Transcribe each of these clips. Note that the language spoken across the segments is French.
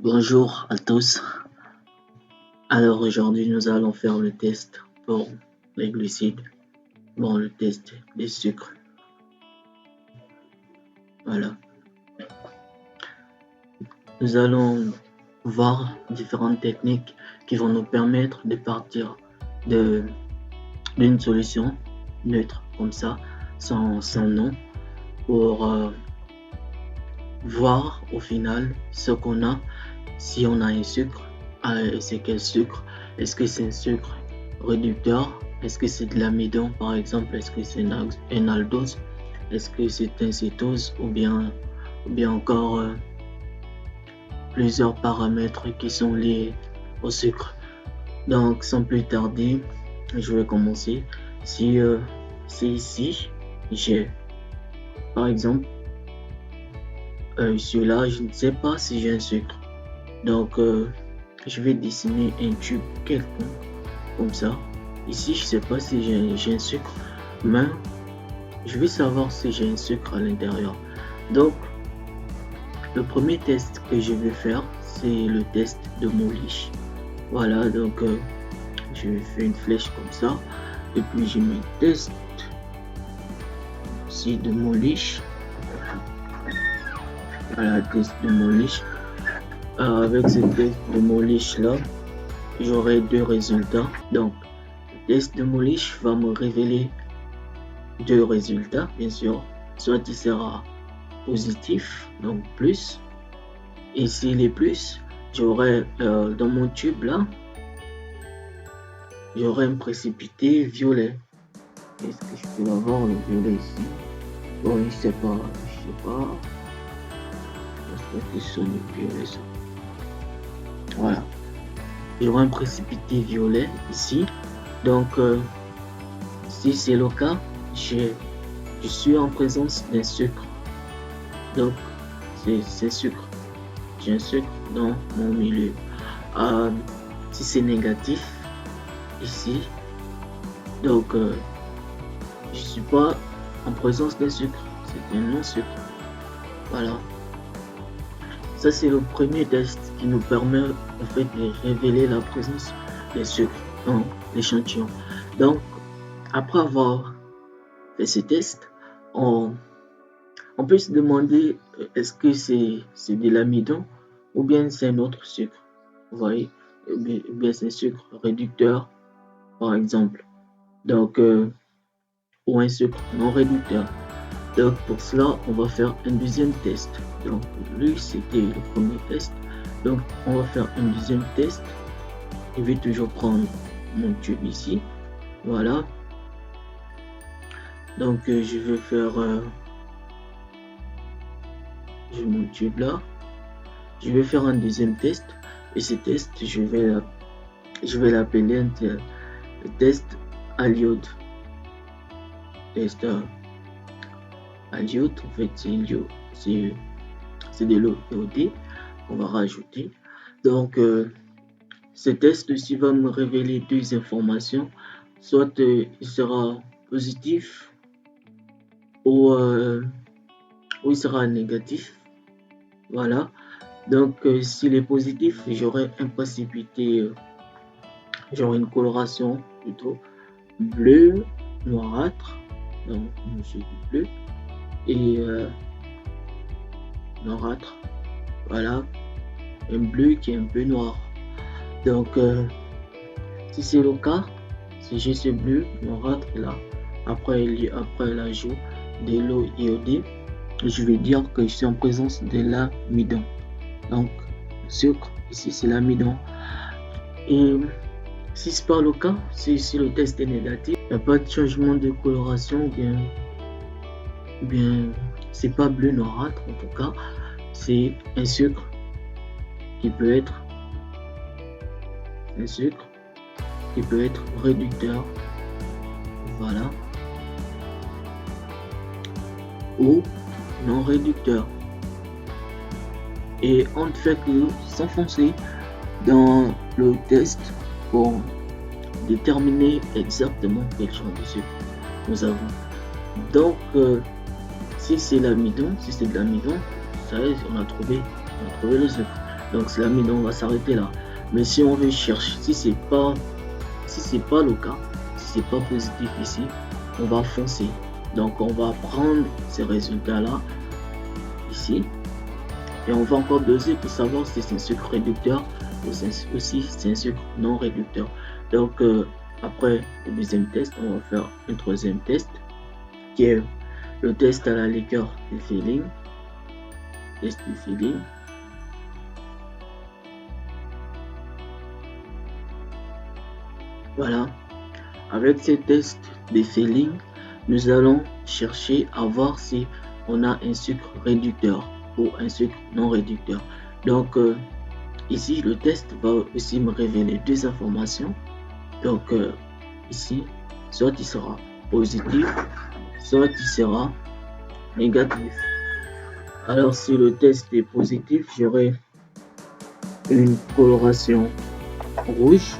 Bonjour à tous. Alors aujourd'hui nous allons faire le test pour les glucides. Le test des sucres. Voilà. Nous allons voir différentes techniques qui vont nous permettre de partir d'une solution neutre comme ça, sans nom, pour voir au final ce qu'on a, si on a un sucre, c'est quel sucre, est-ce que c'est un sucre réducteur, est-ce que c'est de l'amidon par exemple, est-ce que c'est un aldose, est-ce que c'est un cétose ou bien encore plusieurs paramètres qui sont liés au sucre. Donc sans plus tarder, je vais commencer. Si ici j'ai par exemple celui-là, je ne sais pas si j'ai un sucre, donc je vais dessiner un tube quelconque comme ça. Ici je ne sais pas si j'ai un sucre, mais je vais savoir si j'ai un sucre à l'intérieur. Donc le premier test que je vais faire, c'est le test de Moelich. Voilà, donc je fais une flèche comme ça et puis je mets test ici de Moelich. Voilà, test de Moelich. Avec ce test de Moelich là, j'aurai deux résultats. Donc le test de Moelich va me révéler deux résultats, bien sûr. Soit il sera positif, donc plus, et s'il est plus, j'aurai dans mon tube là, j'aurai un précipité violet. Est-ce que je peux l'avoir le violet ici? Bon, je sais pas. Est-ce que c'est le violet ça? Voilà. J'aurai un précipité violet ici. Donc si c'est le cas, je suis en présence d'un sucre. Donc c'est sucre. J'ai un sucre dans mon milieu. Si c'est négatif ici, donc je suis pas en présence d'un sucre, c'est un non-sucre. Voilà. Ça c'est le premier test qui nous permet en fait de révéler la présence des sucres dans l'échantillon. Donc après avoir fait ce test, on peut se demander est-ce que c'est de l'amidon ou bien c'est un autre sucre. Vous voyez, ou bien c'est un sucre réducteur par exemple. Donc ou un sucre non réducteur. Donc pour cela, on va faire un deuxième test. Donc lui, c'était le premier test. Donc on va faire un deuxième test. Je vais toujours prendre mon tube ici. Voilà. Donc je vais faire j'ai mon tube là. Je vais faire un deuxième test. Et ce test, je vais l'appeler le test à l'iode. Test à l'iode, en fait c'est de l'eau iodée qu'on va rajouter. Donc ce test aussi va me révéler deux informations, soit il sera positif ou il sera négatif. Voilà. Donc s'il est positif, j'aurai un précipité, j'aurai une coloration plutôt bleu noirâtre, donc c'est du bleu et noirâtre, voilà, un bleu qui est un peu noir. Donc si c'est le cas, si j'ai ce bleu noirâtre là, après l'ajout de l'eau iodée, je vais dire que je suis en présence de l'amidon. Donc le sucre ici c'est l'amidon. Et si c'est pas le cas, si le test est négatif, il n'y a pas de changement de coloration, bien c'est pas bleu noirâtre, en tout cas c'est un sucre qui peut être réducteur, voilà, ou non réducteur. Et on ne fait que s'enfoncer dans le test pour déterminer exactement quel genre de sucre nous avons. Donc si c'est de l'amidon, ça y est, on a trouvé le sucre. Donc c'est la mine, on va s'arrêter là. Mais si on veut chercher, si c'est pas le cas, si c'est pas positif ici, on va foncer. Donc on va prendre ces résultats là ici et on va encore doser pour savoir si c'est un sucre réducteur ou si c'est un sucre non réducteur. Donc après le deuxième test, on va faire un troisième test qui est le test à la liqueur de feeling. Test de feeling. Voilà. Avec ces tests de feeling, nous allons chercher à voir si on a un sucre réducteur ou un sucre non réducteur. Donc ici, le test va aussi me révéler deux informations. Donc ici, soit il sera positif, soit il sera négatif. Alors si le test est positif, j'aurai une coloration rouge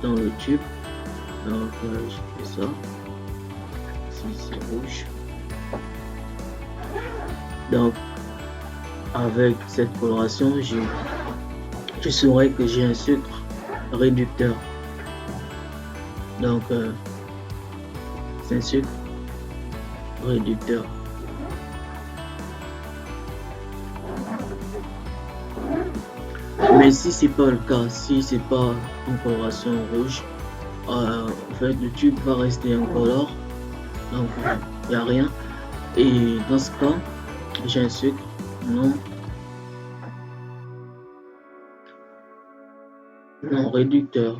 dans le tube. Donc je fais ça. Si c'est rouge. Donc avec cette coloration, je saurai que j'ai un sucre réducteur. Donc c'est un sucre réducteur. Mais si c'est pas le cas, si c'est pas une coloration rouge, en fait le tube va rester incolore, donc il n'y a rien. Et dans ce cas, j'ai un sucre non réducteur.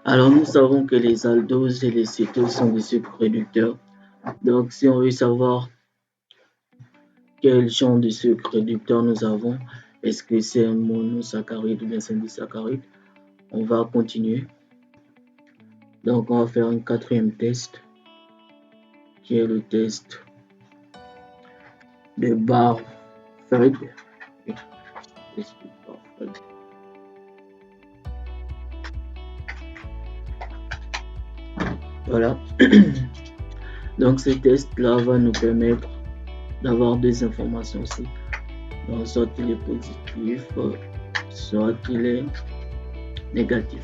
Alors nous savons que les aldoses et les cétoses sont des sucres réducteurs. Donc si on veut savoir quel genre de sucre réducteur nous avons, est-ce que c'est un monosaccharide ou bien c'est un disaccharide, on va continuer. Donc on va faire un quatrième test qui est le test de Barford. Voilà. Donc ce test là va nous permettre d'avoir des informations aussi. Donc soit il est positif, soit il est négatif.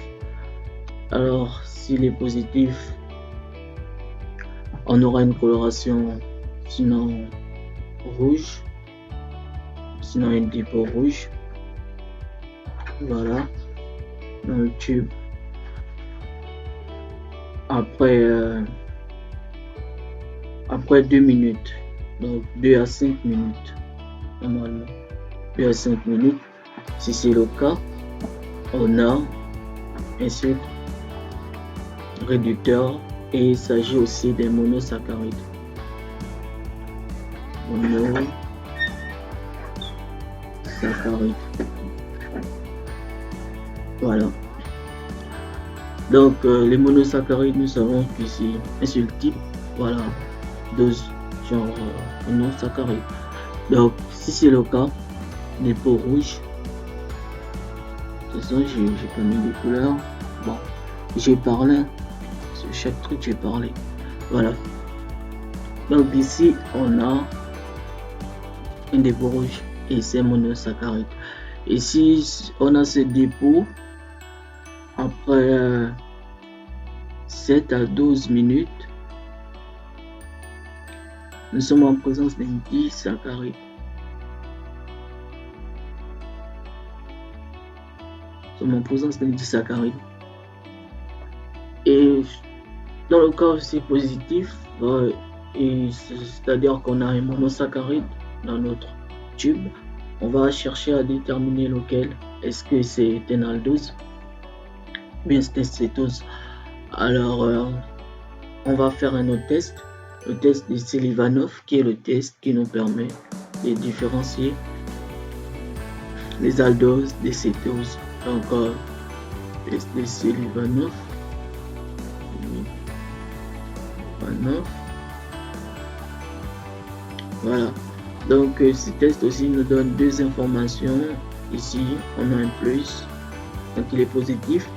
Alors s'il est positif, on aura une coloration sinon rouge, sinon un dépôt rouge. Voilà, dans le tube. Après 2 minutes, donc 2 à 5 minutes, normalement 2 à 5 minutes, si c'est le cas, on a un sucre réducteur et il s'agit aussi des monosaccharides. Voilà. Donc les monosaccharides, nous savons que c'est un seul type, voilà, dose genre monosaccharide. Donc si c'est le cas, les peaux rouges, de toute façon j'ai pas mis de couleurs. Bon, j'ai parlé sur chaque truc, j'ai parlé. Voilà. Donc ici on a un dépôt rouge et c'est monosaccharide. Et si on a ce dépôt après 7 à 12 minutes, nous sommes en présence d'un disaccharide. Nous sommes en présence d'un disaccharide. Et dans le cas aussi positif, c'est-à-dire qu'on a un monosaccharide dans notre tube, on va chercher à déterminer lequel. Est-ce que c'est un aldose ou bien c'est un cétose? Alors on va faire un autre test, le test de Sullivanov, qui est le test qui nous permet de différencier les aldoses des cétoses. Donc test de Sullivanov. Voilà. Donc ce test aussi nous donne deux informations. Ici on a un plus, donc il est positif.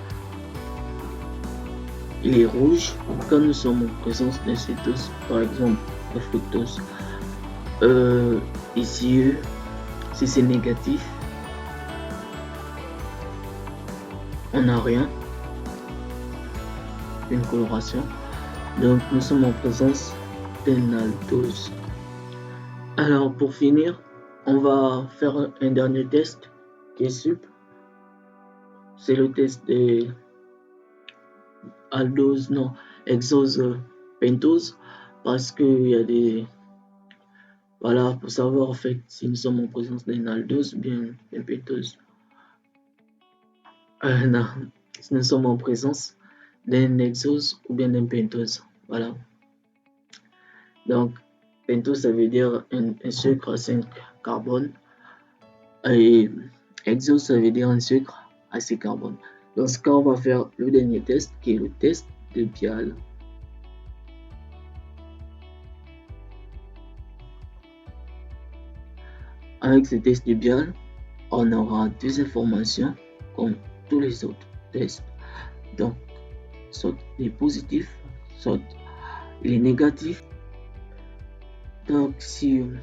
il est rouge quand nous sommes en présence d'un cétose, par exemple le fructose. Ici, si c'est négatif, on n'a rien, une coloration. Donc nous sommes en présence d'un aldose. Alors pour finir, on va faire un dernier test qui est simple. C'est le test de aldose, non, hexose pentose, parce qu'il y a des... Voilà, pour savoir en fait si nous sommes en présence d'un aldose ou bien d'un pentose. Non, si nous sommes en présence d'un hexose ou bien d'un pentose. Voilà. Donc, pentose, ça veut dire un sucre à 5 carbone. Et hexose, ça veut dire un sucre à 6 carbone. Dans ce cas, on va faire le dernier test qui est le test de Bial. Avec ce test de Bial, on aura deux informations comme tous les autres tests. Donc, soit il est positif, soit il est négatif. Donc, s'il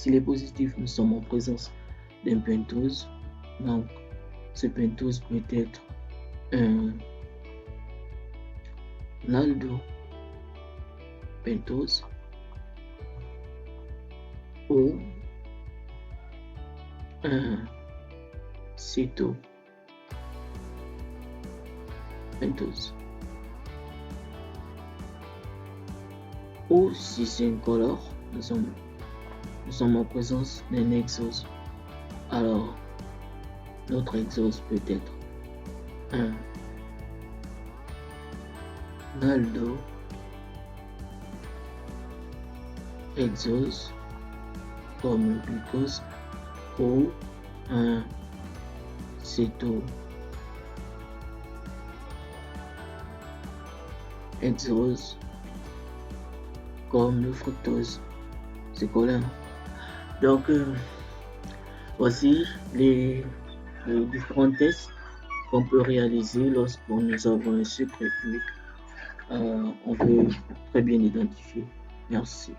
est positif, nous sommes en présence d'un pentose. Donc, ce pentose peut être un aldopentose ou un cétopentose. Ou si c'est incolore, nous sommes en présence d'un hexose. Alors, notre hexose peut être un aldehexose comme le glucose ou un cétohexose comme le fructose. C'est collant. Donc, voici les différents tests qu'on peut réaliser lorsque nous avons un sucre et puis on veut très bien identifier. Merci.